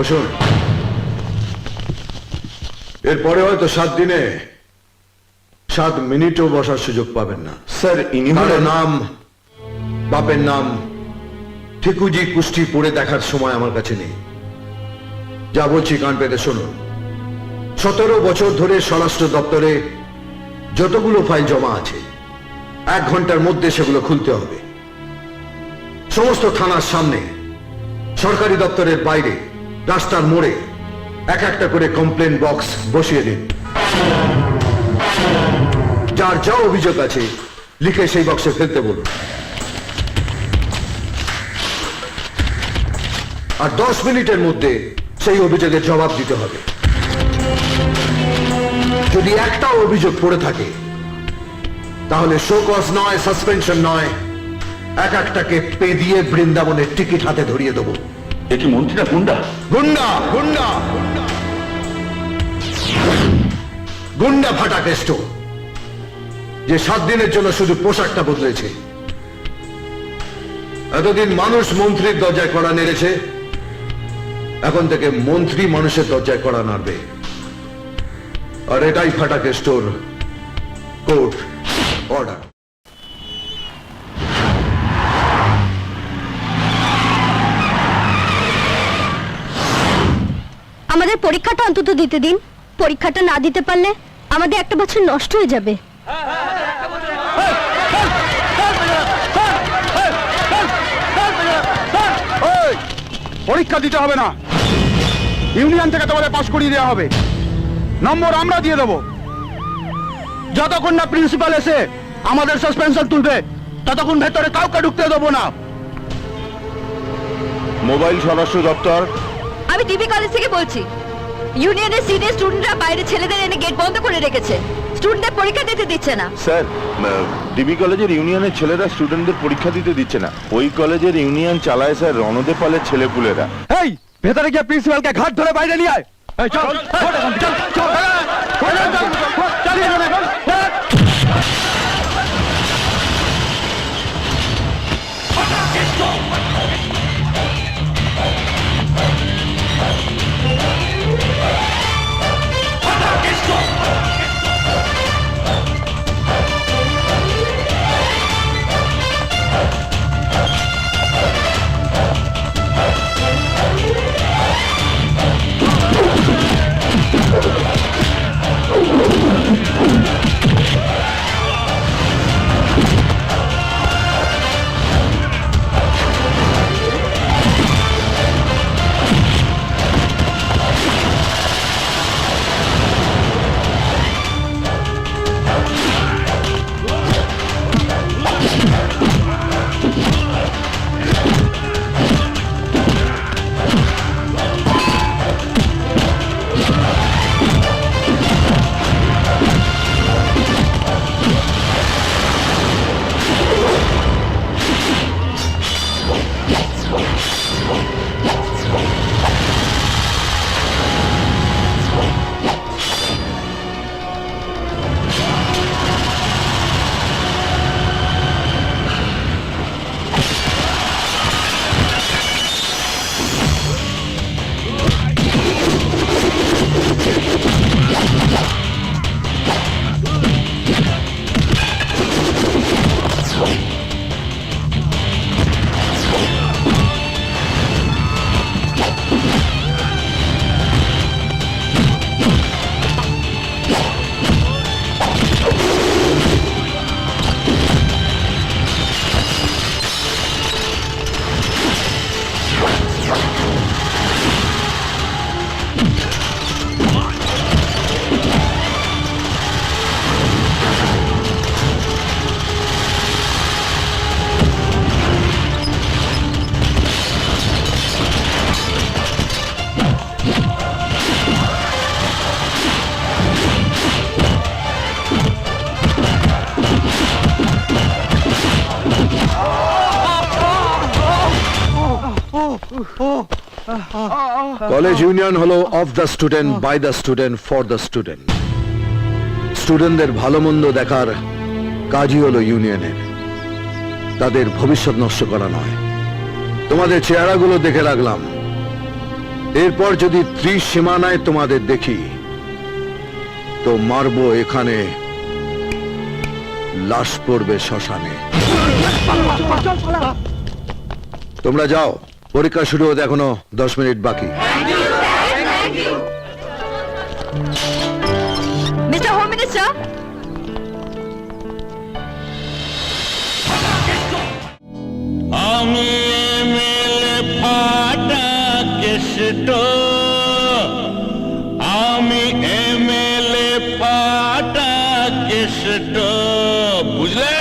বসুন। এরপরে হয়তো 7 দিনে 7 মিনিটও বসার সুযোগ পাবেন না। স্যার ইনি কারো নাম, বাপের নাম ঠিকুজি কুষ্টি পড়ে দেখার সময় আমার কাছে নেই। যা বলছি কান পেতে শুনুন। 17 বছর ধরে স্বরাষ্ট্র দপ্তরে যতগুলো ফাইল জমা আছে 1 ঘন্টার মধ্যে সেগুলো খুলতে হবে। সমস্ত থানার সামনে, সরকারি দপ্তরের বাইরে, রাস্তার মোড়ে একটা করে কমপ্লেন বক্স বসিয়ে দিন। যার যা অভিযোগ আছে লিখে সেই বক্সে ফেলতে বলুন। আর 10 মিনিটের মধ্যে সেই অভিযোগের জবাব দিতে হবে। যদি একটাও অভিযোগ পড়ে থাকে তাহলে শো কজ নয়, সাসপেনশন নয়, একটাকে পে দিয়ে বৃন্দাবনের টিকিট হাতে ধরিয়ে দেবো। এ কি মন্ত্রীরা গুন্ডা? গুন্ডা গুন্ডা গুন্ডা ফাটা কেষ্ট, যে 7 দিনের জন্য শুধু পোশাকটা বদলেছে। এতদিন মানুষ মন্ত্রীর দরজায় কড়া নেড়েছে, এখন থেকে মন্ত্রী মানুষের দরজায় কড়া নাড়বে। আর এটাই ফাটা কেষ্টর কোর্ট অর্ডার। আমাদের পরীক্ষাটা অন্তত দিতে দিন। পরীক্ষাটা না দিতে পারলে আমাদের 1 বছর নষ্ট হয়ে যাবে। পরীক্ষা দিতে হবে না, ইউনিয়ন থেকে তোমাদের পাস করিয়ে দেওয়া হবে। নম্বর আমরা দিয়ে দেবো। যতক্ষণ না প্রিন্সিপাল এসে আমাদের সাসপেনশন তুলবে ততক্ষণ ভেতরে কাউকে ঢুকতে দেবো না। মোবাইল স্বরাষ্ট্র দপ্তর। আমি টিভি কলেজ থেকে বলছি। ইউনিয়নের সিনিয়র স্টুডেন্টরা বাইরে ছেলেদের এনে গেট বন্ধ করে রেখেছে। স্টুডেন্টদের পরীক্ষা দিতে দিচ্ছে না। স্যার ডিবি কলেজের ইউনিয়নের ছেলেরা স্টুডেন্টদের পরীক্ষা দিতে দিচ্ছে না। ওই কলেজের ইউনিয়ন চালায় স্যার রণদে পালের ছেলেপুলেরা। এই ভেতরে গিয়ে প্রিন্সিপালকে ঘাট ধরে বাইরে নিয়ে আয়। এই চল চল চল চল কলেজ ইউনিয়ন হলো of the student, by the student, for the student. স্টুডেন্টদের ভালো মন্দ দেখার কাজই হলো ইউনিয়নের, তাদের ভবিষ্যৎ নষ্ট করা নয়। তোমাদের চেহারাগুলো দেখে রাখলাম, এরপর যদি ত্রিসীমানায় তোমাদের দেখি তো মারবো এখানে, লাশ পড়বে শ্মশানে। তোমরা যাও, পরীক্ষা শুরু হতে এখনো 10 মিনিট বাকি। মিস্টার হোম মিনিস্টার, আমি এমএলএ ফাটা কেষ্ট, আমি এমএলএ ফাটা কেষ্ট, বুঝলে?